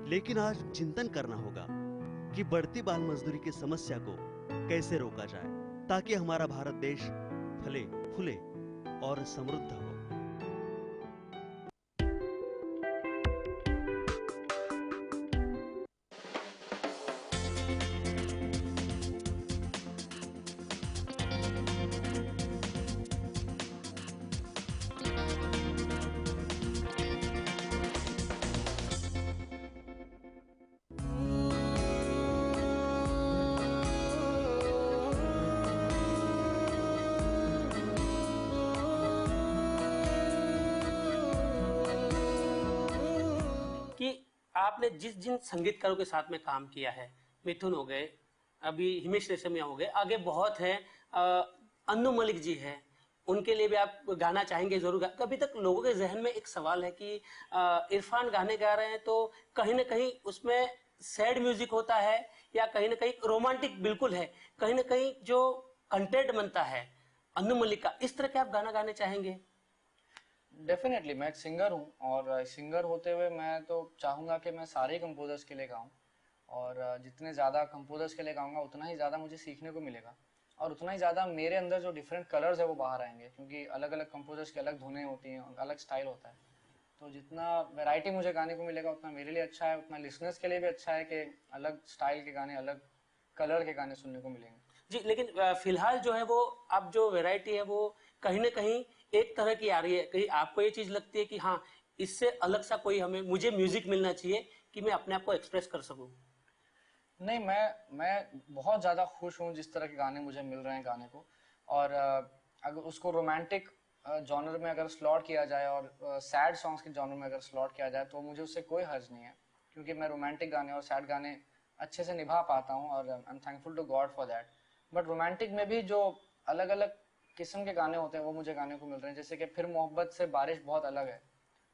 लेकिन आज चिंतन करना होगा कि बढ़ती बाल मजदूरी की समस्या को कैसे रोका जाए ताकि हमारा भारत देश फले फूले और समृद्ध हो। कि आपने जिस जिन संगीतकारों के साथ में काम किया है, मिथुन हो गए, अभी हिमेश रेशमिया हो गए, आगे बहुत है, अन्नू मलिक जी है, उनके लिए भी आप गाना चाहेंगे जरूर। अभी तक लोगों के जहन में एक सवाल है कि इरफान गाने गा रहे हैं तो कहीं ना कहीं उसमें सैड म्यूजिक होता है या कहीं ना कहीं रोमांटिक बिल्कुल है, कहीं ना कहीं जो कंटेंट बनता है अन्नू मलिक का, इस तरह के आप गाना गाने चाहेंगे? डेफिनेटली मैं एक सिंगर हूँ और सिंगर होते हुए मैं तो चाहूँगा कि मैं सारे कंपोजर्स के लिए गाऊँ और जितने ज़्यादा कंपोजर्स के लिए गाऊँगा उतना ही ज़्यादा मुझे सीखने को मिलेगा और उतना ही ज़्यादा मेरे अंदर जो डिफरेंट कलर्स है वो बाहर आएंगे, क्योंकि अलग अलग कंपोजर्स की अलग धुनें होती हैं, अलग स्टाइल होता है। तो जितना वैरायटी मुझे गाने को मिलेगा उतना मेरे लिए अच्छा है, उतना लिसनर्स के लिए भी अच्छा है कि अलग स्टाइल के गाने, अलग कलर के गाने सुनने को मिलेंगे। जी, लेकिन फिलहाल जो है वो अब जो वैरायटी है वो कहीं ना कहीं एक तरह की आ रही है। कहीं आपको ये चीज लगती है कि हाँ, इससे अलग सा कोई हमें मुझे म्यूजिक मिलना चाहिए कि मैं अपने आप को एक्सप्रेस कर सकूं? नहीं, मैं बहुत ज़्यादा खुश हूँ जिस तरह के गाने मुझे मिल रहे हैं गाने को। और अगर उसको रोमांटिक जॉनर में अगर स्लॉट किया जाए और सैड सॉन्ग्स के जॉनर में अगर स्लॉट किया जाए तो मुझे उससे कोई हर्ज नहीं है, क्योंकि मैं रोमांटिक गाने और सैड गाने अच्छे से निभा पाता हूँ और I am thankful to God for that. But romantic में भी जो अलग अलग किस्म के गाने होते हैं वो मुझे गाने को मिल रहे हैं, जैसे कि फिर मोहब्बत से बारिश बहुत अलग है,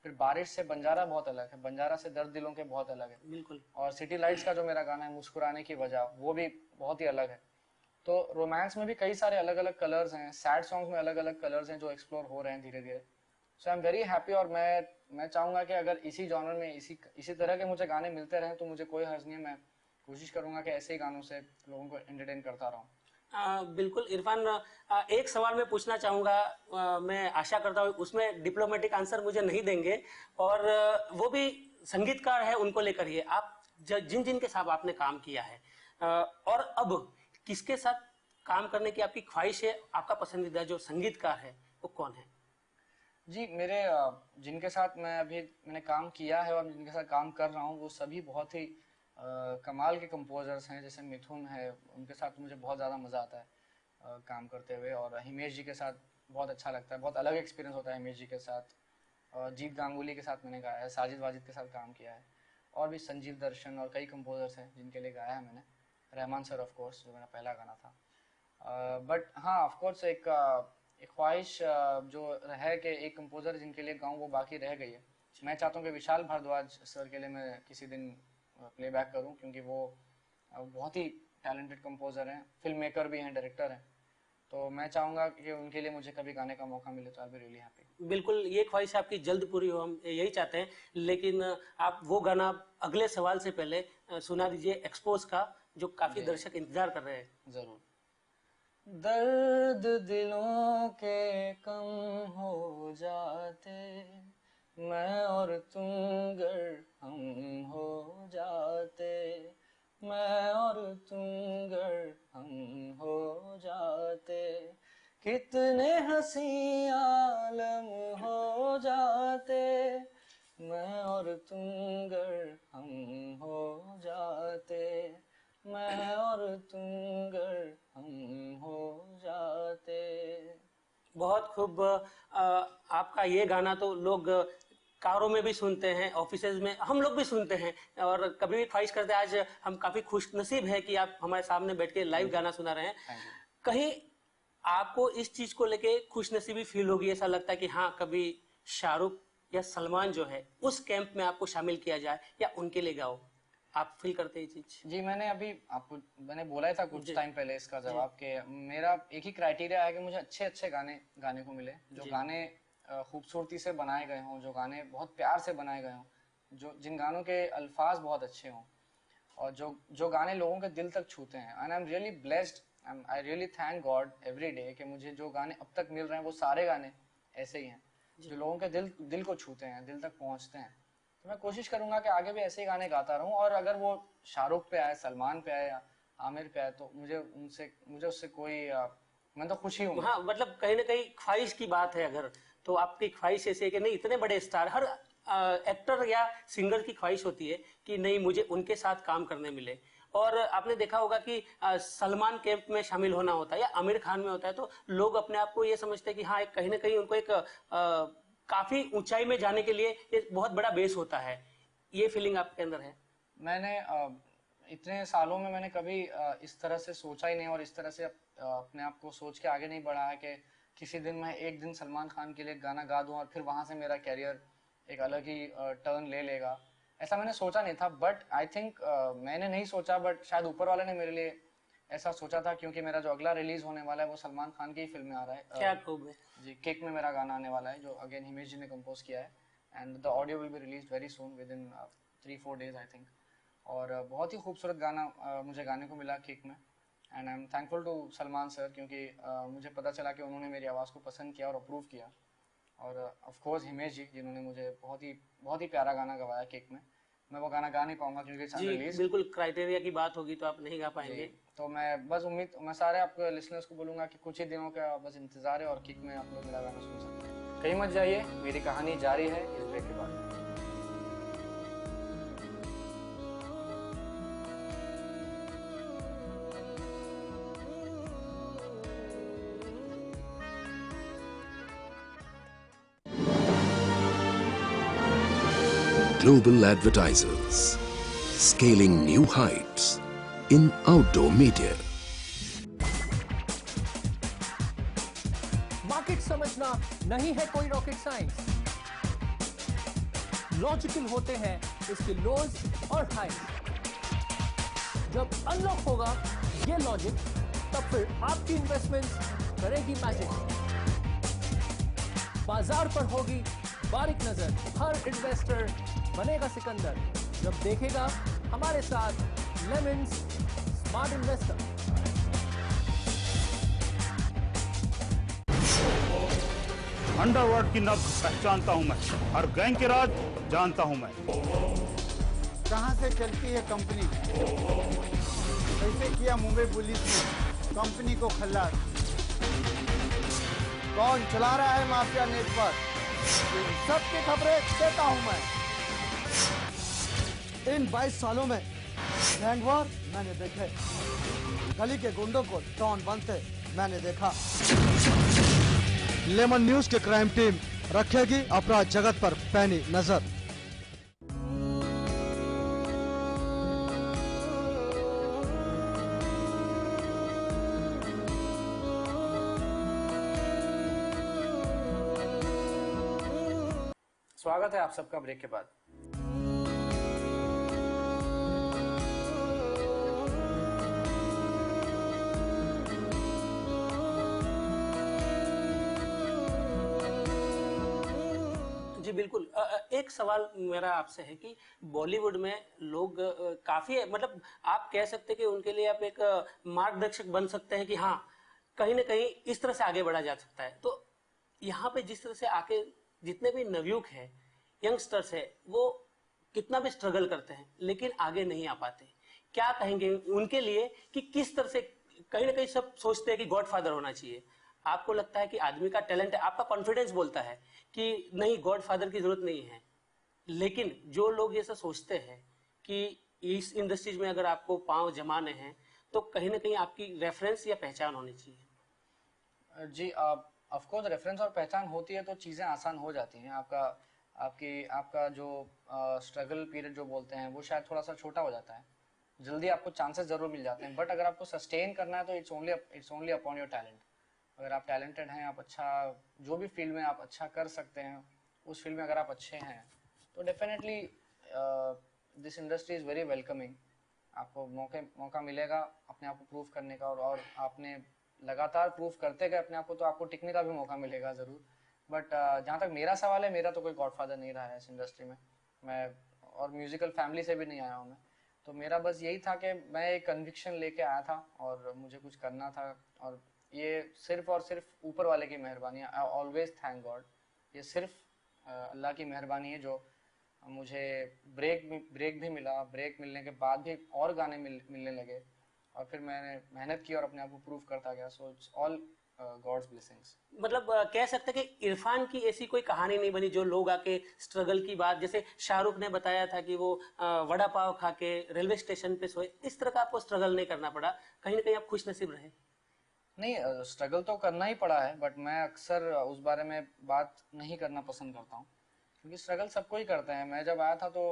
फिर बारिश से बंजारा बहुत अलग है, बंजारा से दर्द दिलों के बहुत अलग है, बिल्कुल। और सिटी लाइट्स का जो मेरा गाना है मुस्कुराने की वजह वो भी बहुत ही अलग है। तो रोमांस में भी कई सारे अलग अलग कलर्स हैं, सैड सॉन्ग्स में अलग अलग कलर्स हैं जो एक्सप्लोर हो रहे हैं धीरे धीरे। सो आई एम वेरी हैप्पी और मैं चाहूंगा कि अगर इसी जॉनर में इसी तरह के मुझे गाने मिलते रहें तो मुझे कोई हर्ज नहीं है। मैं कोशिश करूंगा कि ऐसे ही गानों से लोगों को एंटरटेन करता रहूं। बिल्कुल इरफान, एक सवाल मैं पूछना चाहूंगा, मैं आशा करता हूँ उसमें डिप्लोमेटिक आंसर मुझे नहीं देंगे, और वो भी संगीतकार है उनको लेकर ही है। आप जिन जिन के साथ आपने काम किया है, और अब किसके साथ काम करने की आपकी ख्वाहिश है? आपका पसंदीदा जो संगीतकार है वो कौन है? जी, मेरे जिनके साथ मैंने काम किया है और जिनके साथ काम कर रहा हूँ वो सभी बहुत ही कमाल के कंपोजर्स हैं। जैसे मिथुन है, उनके साथ मुझे बहुत ज़्यादा मज़ा आता है काम करते हुए, और हिमेश जी के साथ बहुत अच्छा लगता है, बहुत अलग एक्सपीरियंस होता है हिमेश जी के साथ। जीत गांगुली के साथ मैंने गाया है, साजिद वाजिद के साथ काम किया है, और भी संजीव दर्शन और कई कंपोजर्स हैं जिनके लिए गाया है मैंने। रहमान सर ऑफ कोर्स, जो मेरा पहला गाना था। बट हाँ, ऑफ कोर्स एक ख्वाहिश जो है कि एक कंपोजर जिनके लिए गाऊं वो बाकी रह गई है। मैं चाहता हूँ कि विशाल भारद्वाज सर के लिए मैं किसी दिन प्लेबैक करूं, क्योंकि वो बहुत ही टैलेंटेड कंपोजर हैं, फिल्म मेकर भी हैं, डायरेक्टर हैं। तो मैं चाहूंगा कि उनके लिए मुझे कभी गाने का मौका मिले तो आई बी रियली हैप्पी। बिल्कुल, ये ख्वाहिश आपकी जल्द पूरी हो, हम यही चाहते हैं। लेकिन आप वो गाना अगले सवाल से पहले सुना दीजिए एक्सपोज का, जो काफी जी दर्शक इंतजार कर रहे हैं। जरूर। दर्द दिलों के कम हो जाते, मैं और तुम गर हम हो जाते, मैं और तुम गर हम हो जाते, कितने हंसी आलम हो जाते, मैं और तुम गर हम हो जाते, मैं और तुम गर हम हो जाते। बहुत खूब। आपका ये गाना तो लोग कारों में भी सुनते हैं, ऑफिसेज में हम लोग भी सुनते हैं, और कभी भी ख्वाहिश करते हैं। आज हम काफी खुश नसीब है कि आप हमारे सामने बैठ के लाइव थैंक यू, गाना सुना रहे हैं। Thank you. कहीं आपको इस चीज को लेके खुश नसीबी फील होगी? ऐसा लगता है कि हाँ, कभी शाहरुख या सलमान जो है उस कैंप में आपको शामिल किया जाए या उनके लिए गाओ? आप फील करते हैं ये चीज? जी, मैंने अभी आपको मैंने बोला ही था कुछ जी टाइम पहले इसका जी जवाब कि मेरा एक ही क्राइटेरिया है कि मुझे अच्छे अच्छे गाने गाने को मिले, जो जी। गाने खूबसूरती से बनाए गए हों, जो गाने बहुत प्यार से बनाए गए हों, जो जिन गानों के अल्फाज बहुत अच्छे हों और जो जो गाने लोगों के दिल तक छूते हैं। And I am really blessed, I really thank God every day कि मुझे जो गाने अब तक मिल रहे हैं वो सारे गाने ऐसे ही हैं जो लोगों के दिल को छूते हैं, दिल तक पहुंचते हैं। तो मैं कोशिश करूंगा कि आगे भी ऐसे ही गाने गाता रहूं, और अगर वो शाहरुख पे आए, सलमान पे आए या आमिर पे आए तो मुझे उससे कोई मैं तो खुशी हूँ। हाँ, मतलब कहीं ना कहीं ख्वाहिश की बात है अगर, तो आपकी ख्वाहिश ऐसी है कि नहीं, इतने बड़े स्टार, हर एक्टर या सिंगर की ख्वाहिश होती है कि नहीं मुझे उनके साथ काम करने मिले। और आपने देखा होगा कि सलमान कैंप में शामिल होना होता है या आमिर खान में होता है तो लोग अपने आप को ये समझते हैं कि हाँ, एक कहीं ना कहीं उनको एक काफी ऊंचाई में जाने के लिए एक बहुत बड़ा बेस होता है। ये फीलिंग आपके अंदर है? मैंने इतने सालों में मैंने कभी इस तरह से सोचा ही नहीं, और इस तरह से अपने आप को सोच के आगे नहीं बढ़ा है कि किसी दिन मैं एक दिन सलमान खान के लिए गाना गा दूं और फिर वहां से मेरा कैरियर एक अलग ही टर्न ले लेगा। ऐसा मैंने सोचा नहीं था, बट आई थिंक मैंने नहीं सोचा, बट शायद ऊपर वाले ने मेरे लिए ऐसा सोचा था, क्योंकि मेरा जो अगला रिलीज होने वाला है वो सलमान खान की ही फिल्म में आ रहा है। क्या खूब है जी, किक में मेरा गाना आने वाला है जो अगेन हिमेश जी ने कंपोज किया है, and the audio will be released very soon with in 3-4 days I think. और बहुत ही खूबसूरत गाना मुझे गाने को मिला किक में, and I am thankful to Salman sir, क्योंकि मुझे पता चला कि उन्होंने मेरी आवाज़ को पसंद किया और अप्रूव किया। और ऑफ कोर्स हिमेश जी, जिन्होंने मुझे बहुत ही प्यारा गाना गवाया किक में। मैं वो गाना गा नहीं पाऊंगा क्योंकि इट्स जी? अनरिलीज। बिल्कुल, क्राइटेरिया की बात होगी तो आप नहीं गा पाएंगे। तो मैं सारे आपके लिसनर्स को बोलूंगा कि कुछ ही दिनों का बस इंतजार है और किक में आप लोग मेरा गाना सुन सकते हैं। कहीं मत जाइए, मेरी कहानी जारी है इस ब्रेक के बाद। Global advertisers scaling new heights in outdoor media. Market समझना नहीं है कोई रॉकेट साइंस, लॉजिकल होते हैं इसके लोज और हाई। जब अनलॉक होगा ये लॉजिक, तब फिर आपकी इन्वेस्टमेंट करेगी मैजिक। बाजार पर होगी बारीक नजर, हर इन्वेस्टर बनेगा सिकंदर जब देखेगा हमारे साथ लेमन्स स्मार्ट इन्वेस्टर। अंडरवर्ल्ड की नब्ज पहचानता हूं मैं, हर गैंग के राज जानता हूं मैं। कहां से चलती है कंपनी, कैसे किया मुंबई पुलिस ने कंपनी को खल्लास, कौन चला रहा है माफिया नेटवर्क, सबकी खबरें देता हूं मैं। इन 22 सालों में गैंगवार मैंने देखे, गली के गुंडों को डॉन बनते मैंने देखा। लेमन न्यूज की क्राइम टीम रखेगी अपराध जगत पर पैनी नजर। स्वागत है आप सबका ब्रेक के बाद। जी बिल्कुल। एक सवाल मेरा आपसे है कि बॉलीवुड में लोग काफी, मतलब आप कह सकते हैं कि उनके लिए आप एक मार्गदर्शक बन सकते हैं कि हाँ, कहीं ना कहीं इस तरह से आगे बढ़ा जा सकता है। तो यहाँ पे जिस तरह से आके जितने भी नवयुवक हैं, यंगस्टर्स है, वो कितना भी स्ट्रगल करते हैं लेकिन आगे नहीं आ पाते, क्या कहेंगे उनके लिए कि किस तरह से? कहीं ना कहीं सब सोचते हैं कि गॉडफादर होना चाहिए। आपको लगता है कि आदमी का टैलेंट है, आपका कॉन्फिडेंस बोलता है कि नहीं, गॉडफादर की जरूरत नहीं है, लेकिन जो लोग ये सब सोचते हैं कि इस इंडस्ट्रीज में अगर आपको पांव जमाने हैं तो कहीं ना कहीं आपकी रेफरेंस या पहचान होनी चाहिए। जी, ऑफ कोर्स रेफरेंस और पहचान होती है तो चीज़ें आसान हो जाती हैं। आपका जो स्ट्रगल पीरियड जो बोलते हैं वो शायद थोड़ा सा छोटा हो जाता है, जल्दी आपको चांसेस जरूर मिल जाते हैं, बट अगर आपको सस्टेन करना है तो it's only upon your talent. अगर आप टैलेंटेड हैं, आप अच्छा जो भी फील्ड में आप अच्छा कर सकते हैं, उस फील्ड में अगर आप अच्छे हैं तो definitely this industry is very welcoming. आपको मौका मिलेगा अपने आप को प्रूव करने का, और आपने लगातार प्रूव करते गए अपने आप को तो आपको टिकने का भी मौका मिलेगा ज़रूर। बट जहाँ तक मेरा सवाल है, मेरा तो कोई गॉडफादर नहीं रहा है इस इंडस्ट्री में। मैं और म्यूजिकल फैमिली से भी नहीं आया हूँ मैं, तो मेरा बस यही था कि मैं एक कन्विक्शन लेके आया था और मुझे कुछ करना था, और ये सिर्फ और सिर्फ ऊपर वाले की मेहरबानी है। आई ऑलवेज थैंक गॉड, ये सिर्फ अल्लाह की मेहरबानी है जो मुझे ब्रेक भी मिला, ब्रेक मिलने के बाद भी और गाने मिलने लगे, और फिर मैंने मेहनत की और अपने आप को प्रूव करता गया। So it's all God's blessings. मतलब कह सकते हैं कि इरफान की ऐसी कोई कहानी नहीं बनी जो लोग आके स्ट्रगल की बात, जैसे शाहरुख ने बताया था कि वो वड़ा पाव खा के रेलवे स्टेशन पे सोए, इस तरह का आपको स्ट्रगल नहीं करना पड़ा, कहीं ना कहीं आप खुश नसीब रहे? नहीं, स्ट्रगल तो करना ही पड़ा है, बट मैं अक्सर उस बारे में बात नहीं करना पसंद करता हूँ, क्योंकि स्ट्रगल सबको ही करते हैं। मैं जब आया था तो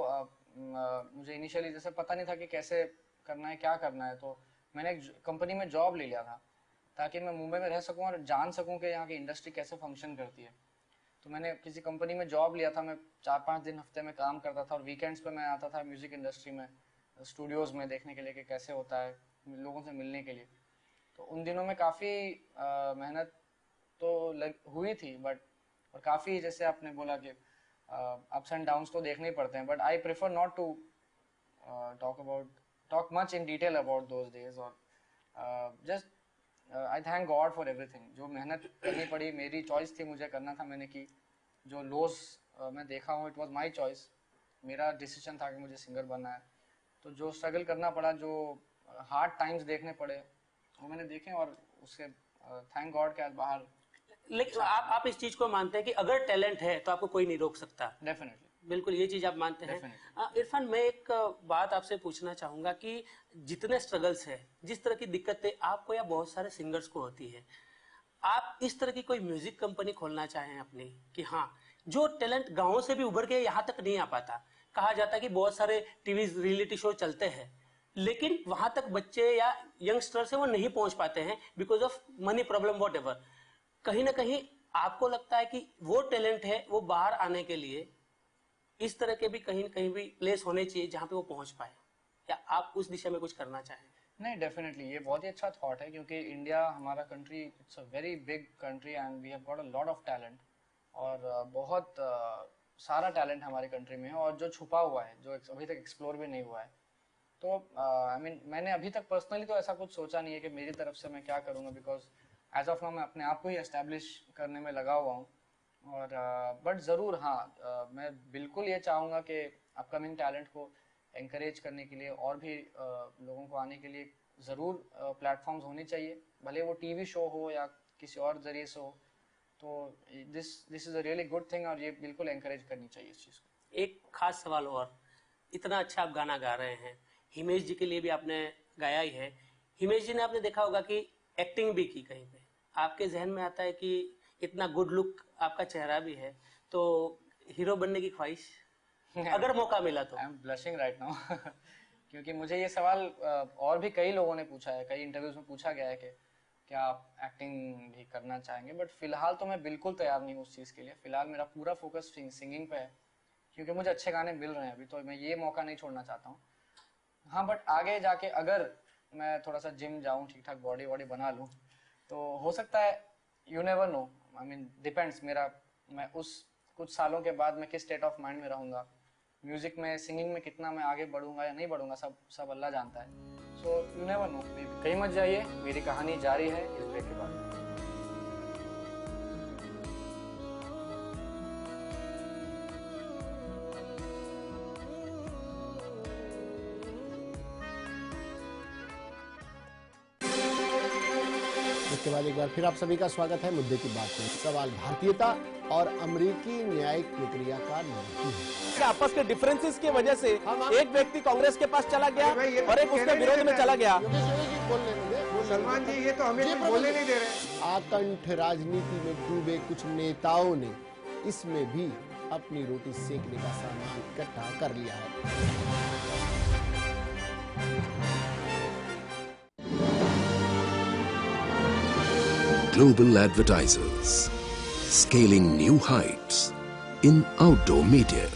मुझे इनिशियली जैसे पता नहीं था कि कैसे करना है, क्या करना है, तो मैंने एक कंपनी में जॉब ले लिया था ताकि मैं मुंबई में रह सकूं और जान सकूं कि यहाँ की इंडस्ट्री कैसे फंक्शन करती है। तो मैंने किसी कंपनी में जॉब लिया था, मैं 4-5 दिन हफ्ते में काम करता था, और वीकेंड्स पे मैं आता था म्यूजिक इंडस्ट्री में, स्टूडियोज़ में देखने के लिए कि कैसे होता है, लोगों से मिलने के लिए। तो उन दिनों में काफ़ी मेहनत तो हुई थी, बट और काफ़ी, जैसे आपने बोला कि अप्स एंड डाउन्स तो देखने ही पड़ते हैं, but I prefer not to talk much in detail about those days, और just I thank god for everything. जो मेहनत करनी पड़ी, मेरी चॉइस थी, मुझे करना था, मैंने की। जो लॉस मैं देखा हूँ, इट वाज माय चॉइस, मेरा डिसीजन था कि मुझे सिंगर बनना है। तो जो स्ट्रगल करना पड़ा, जो हार्ड टाइम्स देखने पड़े, वो मैंने देखे, और उससे थैंक गॉड के आज बाहर। लेकिन आप इस चीज को मानते हैं कि अगर टैलेंट है तो आपको कोई नहीं रोक सकता? डेफिनेटली, बिल्कुल, ये चीज आप मानते हैं। इरफान, मैं एक बात आपसे पूछना चाहूंगा कि जितने स्ट्रगल्स है, जिस तरह की दिक्कतें आपको या बहुत सारे सिंगर्स को होती है, आप इस तरह की कोई म्यूजिक कंपनी खोलना चाहें अपनी, कि हाँ, जो टैलेंट गांवों से भी उभर के यहाँ तक नहीं आ पाता, कहा जाता है कि बहुत सारे टीवी रियलिटी शो चलते हैं, लेकिन वहां तक बच्चे या यंगस्टर्स है वो नहीं पहुंच पाते हैं because of money problem, what ever. कहीं ना कहीं आपको लगता है कि वो टैलेंट है, वो बाहर आने के लिए इस तरह के भी कहीं कहीं भी प्लेस होने चाहिए जहां पे वो पहुंच पाए, या आप उस दिशा में कुछ करना चाहें? नहीं, डेफिनेटली ये बहुत ही अच्छा थॉट है, क्योंकि इंडिया हमारा country, it's a very big country and we have got a lot of talent, और बहुत सारा टैलेंट हमारी कंट्री में है, और जो छुपा हुआ है, जो अभी तक एक्सप्लोर भी नहीं हुआ है। तो आई मीन मैंने अभी तक पर्सनली तो ऐसा कुछ सोचा नहीं है कि मेरी तरफ से मैं क्या करूँगा, बिकॉज एज ऑफ नाउ मैं अपने आप को ही एस्टेब्लिश करने में लगा हुआ हूँ। और बट ज़रूर हाँ, मैं बिल्कुल ये चाहूँगा कि अपकमिंग टैलेंट को एनकरेज करने के लिए और भी लोगों को आने के लिए ज़रूर प्लेटफॉर्म्स होने चाहिए, भले वो टीवी शो हो या किसी और ज़रिए से हो। तो this is a really good thing, और ये बिल्कुल एनकरेज करनी चाहिए इस चीज़ को। एक खास सवाल और, इतना अच्छा आप गाना गा रहे हैं, हिमेश जी के लिए भी आपने गाया ही है, हिमेश जी ने आपने देखा होगा कि एक्टिंग भी की कहीं पे, आपके जहन में आता है कि इतना गुड लुक आपका चेहरा भी है, तो हीरो बनने की ख्वाहिश अगर मौका मिला तो? I am blushing right now क्योंकि मुझे ये सवाल और भी कई लोगों ने पूछा है, कई इंटरव्यूज में पूछा गया है कि क्या आप एक्टिंग भी करना चाहेंगे, बट फिलहाल तो मैं बिल्कुल तैयार नहीं हूँ उस चीज़ के लिए। फिलहाल मेरा पूरा फोकस सिंगिंग पे है, क्योंकि मुझे अच्छे गाने मिल रहे हैं अभी, तो मैं ये मौका नहीं छोड़ना चाहता हूँ। हाँ, बट आगे जाके अगर मैं थोड़ा सा जिम जाऊँ, ठीक ठाक बॉडी वॉडी बना लूँ, तो हो सकता है, you never know, I mean depends मैं उस कुछ सालों के बाद मैं किस स्टेट ऑफ माइंड में रहूँगा, म्यूजिक में, सिंगिंग में कितना मैं आगे बढ़ूंगा या नहीं बढ़ूंगा, सब अल्लाह जानता है। सो यू नेवर नो, कहीं मत जाइए, मेरी कहानी जारी है इस ब्रेक के बाद। इसके बाद एक बार फिर आप सभी का स्वागत है मुद्दे की बात में। सवाल भारतीयता और अमेरिकी न्यायिक प्रक्रिया का नहीं है। आपस के डिफरेंसेस की वजह से एक व्यक्ति कांग्रेस के पास चला गया और एक उसके विरोध में चला गया। सलमान जी, ये तो हमें बोलने नहीं दे रहे। आकंठ राजनीति में डूबे कुछ नेताओं ने इसमें भी अपनी रोटी सेकने का सामान इकट्ठा कर लिया है। Global advertisers, scaling new heights in outdoor media.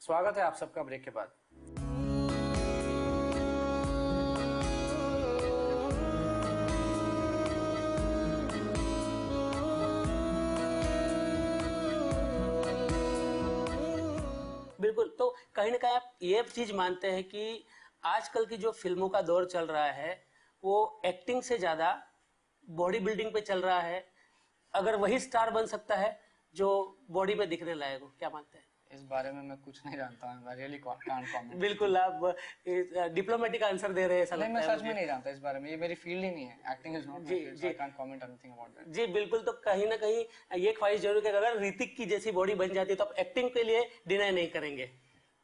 स्वागत है आप सबका ब्रेक के बाद। कहीं ना कहीं आप ये चीज मानते हैं कि आजकल की जो फिल्मों का दौर चल रहा है वो एक्टिंग से ज्यादा बॉडी बिल्डिंग पे चल रहा है, अगर वही स्टार बन सकता है जो बॉडी पे दिखने लायक हो, क्या मानते हैं? इस बारे में मैं कुछ नहीं जानता हूँ, मैं रियली कांट कमेंट। बिल्कुल, आप डिप्लोमेटिक आंसर दे रहे हैं, ऐसा नहीं, लगता मैं है सच में मुझे। नहीं जानता इस बारे में, ये मेरी फील्ड ही नहीं है, एक्टिंग इज नॉट जी, माय फील्ड, सो जी। I can't comment anything about that. जी बिल्कुल, तो कहीं ना कहीं ये ख्वाहिश जरूर है कि अगर ऋतिक की जैसी बॉडी बन जाती है तो आप एक्टिंग के लिए डिनाई नहीं करेंगे।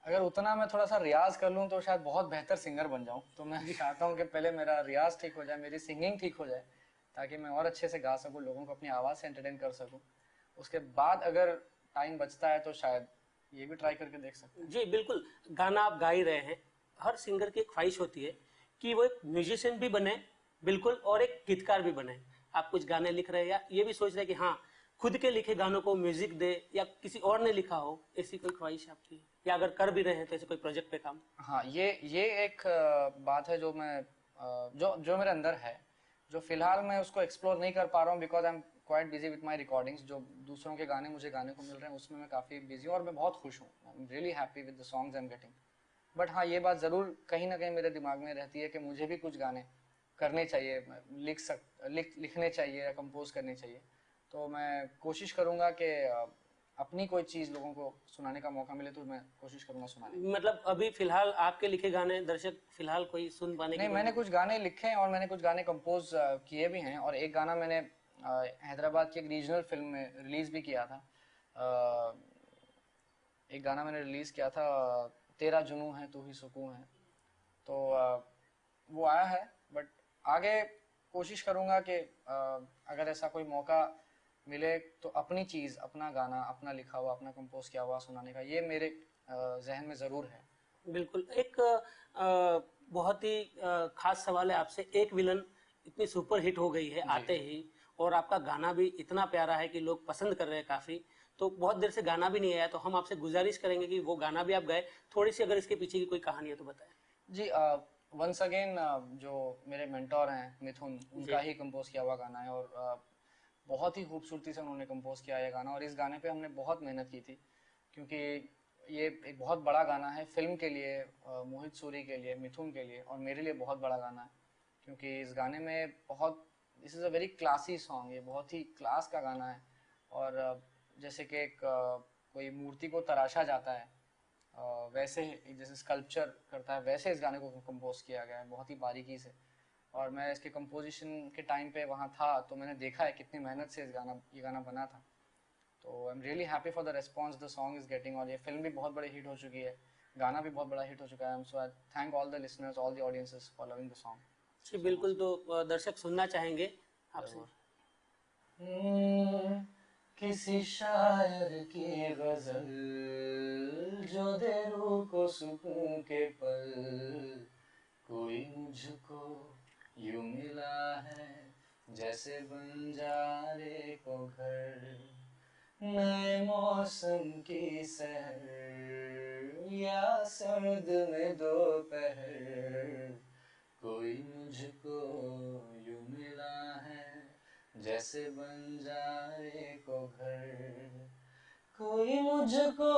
अगर उतना मैं थोड़ा सा रियाज कर लूँ तो शायद बहुत बेहतर सिंगर बन जाऊँ, तो मैं चाहता हूँ कि पहले मेरा रियाज ठीक हो जाए, मेरी सिंगिंग ठीक हो जाए, ताकि मैं और अच्छे से गा सकूँ, लोगों को अपनी आवाज़ से एंटरटेन कर सकूँ। उसके बाद अगर टाइम बचता है तो शायद ये भी ट्राई करके देख सकते हैं। जी बिल्कुल, गाना आप गा ही रहे हैं, हर सिंगर की एक ख्वाहिश होती है कि वो एक म्यूजिशियन भी बने, बिल्कुल, और एक गीतकार भी बने। आप कुछ गाने लिख रहे हैं या ये भी सोच रहे हैं कि हाँ खुद के लिखे गानों को म्यूजिक दे, या किसी और ने लिखा हो, ऐसी कोई ख्वाहिश आपकी, या अगर कर भी रहे हैं तो ऐसे कोई प्रोजेक्ट पे काम? हाँ, ये एक बात है जो मैं जो मेरे अंदर है, जो फिलहाल मैं उसको एक्सप्लोर नहीं कर पा रहा हूँ, because I am quite busy with my recordings. जो दूसरों के गाने मुझे गाने को मिल रहे हैं उसमें मैं काफ़ी बिजी हूँ और मैं बहुत खुश हूँ, आई am really happy with the songs I am getting. But हाँ, ये बात ज़रूर कहीं ना कहीं मेरे दिमाग में रहती है कि मुझे भी कुछ गाने करने चाहिए, लिखने चाहिए या कंपोज करने चाहिए। तो मैं कोशिश करूँगा कि अपनी कोई चीज़ लोगों को सुनाने का मौका मिले तो मैं कोशिश करूँगा सुनाने की। मतलब अभी फिलहाल आपके लिखे गाने दर्शक फिलहाल कोई सुन पाने नहीं, की? मैंने कुछ गाने लिखे हैं और मैंने कुछ गाने कंपोज किए भी हैं, और एक गाना मैंने हैदराबाद की एक रीजनल फिल्म में रिलीज भी किया था। एक गाना मैंने रिलीज किया था, तेरा जुनून है तू ही सुकून है, तो वो आया है। बट आगे कोशिश करूँगा कि अगर ऐसा कोई मौका मिले तो अपनी चीज़, अपना गाना, अपना लिखा हुआ, अपना कंपोज किया हुआ सुनाने का, ये मेरे जहन में ज़रूर है। बिल्कुल। एक बहुत ही खास सवाल है आपसे, एक विलन इतनी सुपर हिट हो गई है आते ही, और आपका गाना भी इतना प्यारा है कि लोग पसंद कर रहे हैं काफी, तो बहुत देर से गाना भी नहीं आया, तो हम आपसे गुजारिश करेंगे कि वो गाना भी आप गाए, थोड़ी सी अगर इसके पीछे की कोई कहानी है तो बताएं। जी, वंस अगेन जो मेरे मेंटोर हैं मिथुन, उनका ही कंपोज किया हुआ गाना है, और बहुत ही खूबसूरती से उन्होंने कंपोज किया है गाना, और इस गाने पे हमने बहुत मेहनत की थी, क्योंकि ये एक बहुत बड़ा गाना है फिल्म के लिए, मोहित सूरी के लिए, मिथुन के लिए, और मेरे लिए बहुत बड़ा गाना है, क्योंकि इस गाने में this is a very classy song, ये बहुत ही क्लास का गाना है। और जैसे कि एक कोई मूर्ति को तराशा जाता है, वैसे जैसे स्कल्पचर करता है, वैसे इस गाने को कंपोज किया गया है बहुत ही बारीकी से। और मैं इसके कंपोजिशन के टाइम पे वहाँ था, तो मैंने देखा है कितनी मेहनत से ये गाना बना था। तो आई am really happy for the response the song is getting, और ये फिल्म भी बहुत बड़ी हिट हो चुकी है, गाना भी बहुत बड़ा हिट हो चुका है। So I thank all the listeners, all the audiences for loving the song. जी बिल्कुल, तो दर्शक सुनना चाहेंगे आपसे। किसी शायर की गजल जो दे रूह को सुकून के पल, कोई मुझको यूं मिला है जैसे बंजारे को घर, नए मौसम की सहर या सर्द में दोपहर, कोई मुझको यूं मिला है जैसे बंजारे को घर, कोई मुझको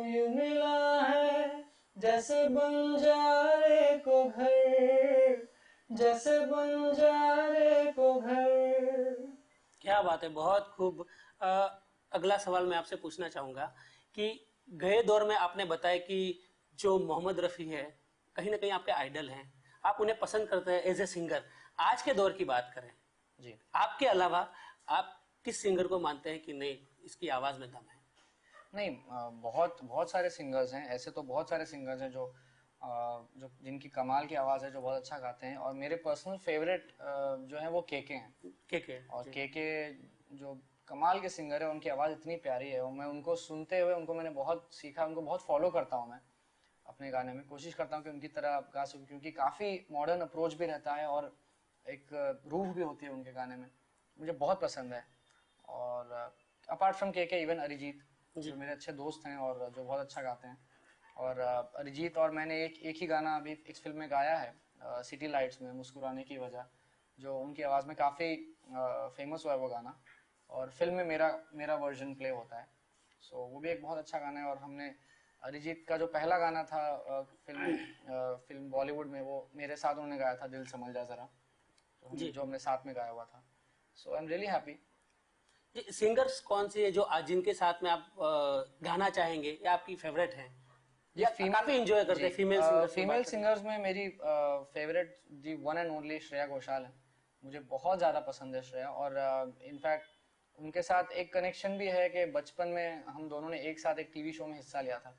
यूं मिला है जैसे बंजारे को घर, जैसे बंजारे को घर। क्या बात है, बहुत खूब। अगला सवाल मैं आपसे पूछना चाहूँगा कि गए दौर में आपने बताया कि जो मोहम्मद रफ़ी है कहीं ना कहीं आपके आइडल हैं, आप उन्हें पसंद करते हैं एज ए सिंगर। आज के दौर की बात करें जी, आपके अलावा आप किस सिंगर को मानते हैं कि नहीं इसकी आवाज़ में दम है? नहीं, बहुत सारे सिंगर्स हैं, ऐसे तो बहुत सारे सिंगर्स हैं जो जिनकी कमाल की आवाज़ है, जो बहुत अच्छा गाते हैं, और मेरे पर्सनल फेवरेट जो है वो केके हैं। केके, और केके जो कमाल के सिंगर है, उनकी आवाज़ इतनी प्यारी है, और मैं उनको सुनते हुए उनको मैंने बहुत सीखा, उनको बहुत फॉलो करता हूँ मैं अपने गाने में, कोशिश करता हूँ कि उनकी तरह गा सकूँ, क्योंकि काफ़ी मॉडर्न अप्रोच भी रहता है और एक रूह भी होती है उनके गाने में, मुझे बहुत पसंद है। और apart from KK, even Arijit जो मेरे अच्छे दोस्त हैं और जो बहुत अच्छा गाते हैं, और अरिजीत और मैंने एक ही गाना अभी इस फिल्म में गाया है, सिटी लाइट्स में, मुस्कुराने की वजह, जो उनकी आवाज़ में काफ़ी फेमस हुआ है वो गाना, और फिल्म में मेरा वर्जन प्ले होता है। सो वो भी एक बहुत अच्छा गाना है, और हमने अरिजीत का जो पहला गाना था फिल्म बॉलीवुड में, वो मेरे साथ उन्होंने गाया था, दिल समझ जा जरा, जो हमने साथ में गाया हुआ था। So I am really happy. Singers कौन से है जो आज जिनके साथ में आप गाना चाहेंगे या आपकी फेवरेट हैं या काफी एंजॉय करते हैं? फीमेल सिंगर्स में मेरी favourite the one and only Shreya Ghoshal है। मुझे बहुत ज़्यादा पसंद है श्रेया, और इनफैक्ट उनके साथ एक कनेक्शन भी है कि बचपन में हम दोनों ने एक साथ एक टीवी शो में हिस्सा लिया था।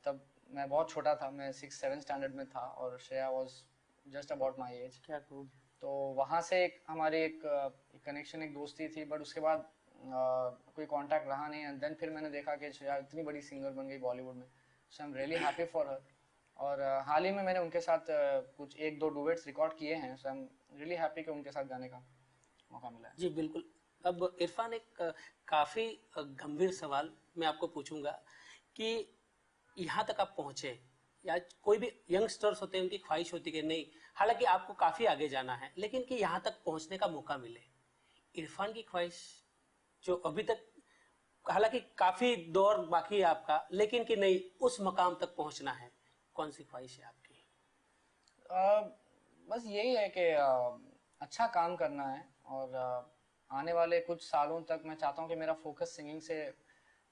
तब मैं बहुत छोटा था, मैं 6-7 स्टैंडर्ड में था, और Shreya was just about my age. क्या खूब। तो वहाँ से हमारी एक कनेक्शन, एक दोस्ती थी, बट उसके बाद कोई कांटेक्ट रहा नहीं। एंड देन फिर मैंने देखा कि श्रेया इतनी बड़ी सिंगर बन गई बॉलीवुड में, so I am really happy for her. और हाल ही में मैंने उनके साथ कुछ 1-2 डुएट्स रिकॉर्ड किए हैं, सो आई एम रियली हैप्पी कि उनके साथ गाने का मौका मिला है। जी बिल्कुल। अब इरफान, एक काफ़ी गंभीर सवाल मैं आपको पूछूंगा कि यहाँ तक आप पहुँचे, या कोई भी यंगस्टर्स होते हैं उनकी ख्वाहिश होती है कि नहीं, हालांकि आपको काफ़ी आगे जाना है, लेकिन कि यहाँ तक पहुँचने का मौका मिले। इरफान की ख्वाहिश जो अभी तक, हालांकि काफ़ी दौर बाकी है आपका, लेकिन कि नहीं, उस मकाम तक पहुँचना है, कौन सी ख्वाहिश है आपकी? बस यही है कि अच्छा काम करना है, और आने वाले कुछ सालों तक मैं चाहता हूँ कि मेरा फोकस सिंगिंग से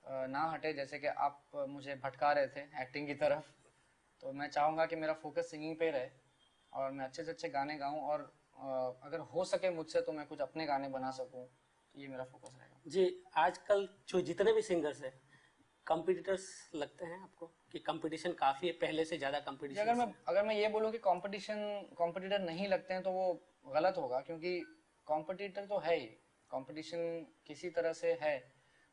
ना हटे। जैसे कि आप मुझे भटका रहे थे एक्टिंग की तरफ, तो मैं चाहूँगा कि मेरा फोकस सिंगिंग पे रहे और मैं अच्छे से अच्छे गाने गाऊँ, और अगर हो सके मुझसे तो मैं कुछ अपने गाने बना सकूँ, तो ये मेरा फोकस रहेगा। जी, आजकल जो जितने भी सिंगर्स हैं, कंपटीटर्स लगते हैं आपको कि कंपटीशन काफ़ी है, पहले से ज़्यादा कंपटीशन? अगर मैं ये बोलूँ कि कंपटीटर नहीं लगते हैं तो वो गलत होगा, क्योंकि कंपटीटर तो है ही, कंपटीशन किसी तरह से है।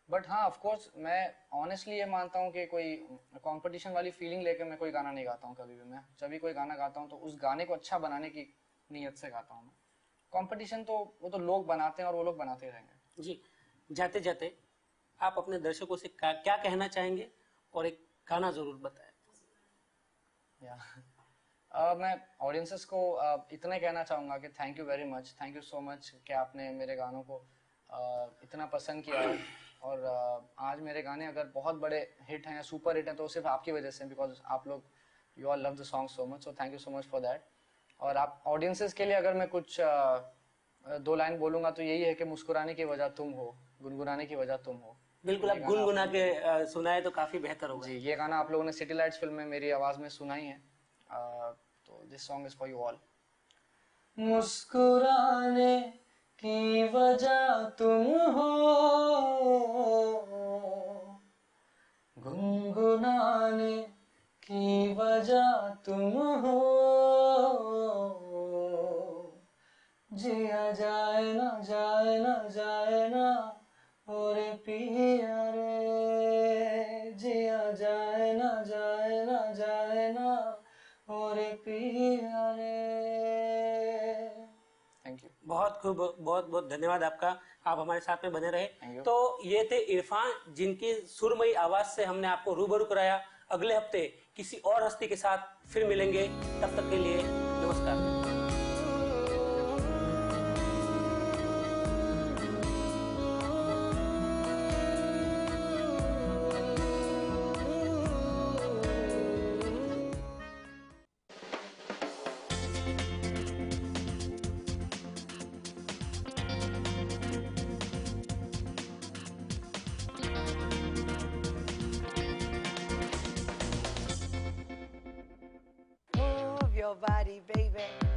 बट हाँ, ऑफ कोर्स मैं ऑनेस्टली ये मानता हूँ कि कोई कंपटीशन वाली फीलिंग लेकर मैं कोई गाना नहीं गाता हूँ कभी भी। मैं जब भी कोई गाना गाता हूँ तो उस गाने को अच्छा बनाने की नीयत से गाता हूँ मैं। कंपटीशन तो वो तो लोग बनाते हैं और वो लोग बनाते रहेंगे। जी, जाते जाते आप अपने दर्शकों से क्या कहना चाहेंगे, और एक गाना जरूर बताएं। मैं ऑडियंसेस को इतना कहना चाहूँगा कि thank you very much, thank you so much कि आपने मेरे गानों को इतना पसंद किया है। और आज मेरे गाने अगर बहुत बड़े हिट हैं या सुपर हिट हैं तो सिर्फ आपकी वजह से, बिकॉज आप लोग you all love the song so much, so thank you so much for that. और आप ऑडियंसेस के लिए अगर मैं कुछ 2 लाइन बोलूँगा तो यही है कि मुस्कुराने की वजह तुम हो, गुनगुनाने की वजह तुम हो। बिल्कुल, आप गुनगुना के सुनाए तो काफ़ी बेहतर होगा। जी, ये गाना आप लोगों ने सिटी लाइट्स फिल्म में मेरी आवाज़ में सुना ही है, तो this song is for you all. मुस्कुराने की वजह तुम हो, गुनगुनाने की वजह तुम हो, जिया जाए ना जाए ना जाए ना और पिया रे, जिया जाए ना जाए ना जाए ना और पिया रे। Thank you. बहुत खूब, बहुत बहुत धन्यवाद आपका, आप हमारे साथ में बने रहे। तो ये थे इरफान, जिनकी सुरमई आवाज से हमने आपको रूबरू कराया। अगले हफ्ते किसी और हस्ती के साथ फिर मिलेंगे, तब तक के लिए नमस्कार। Move your body, baby.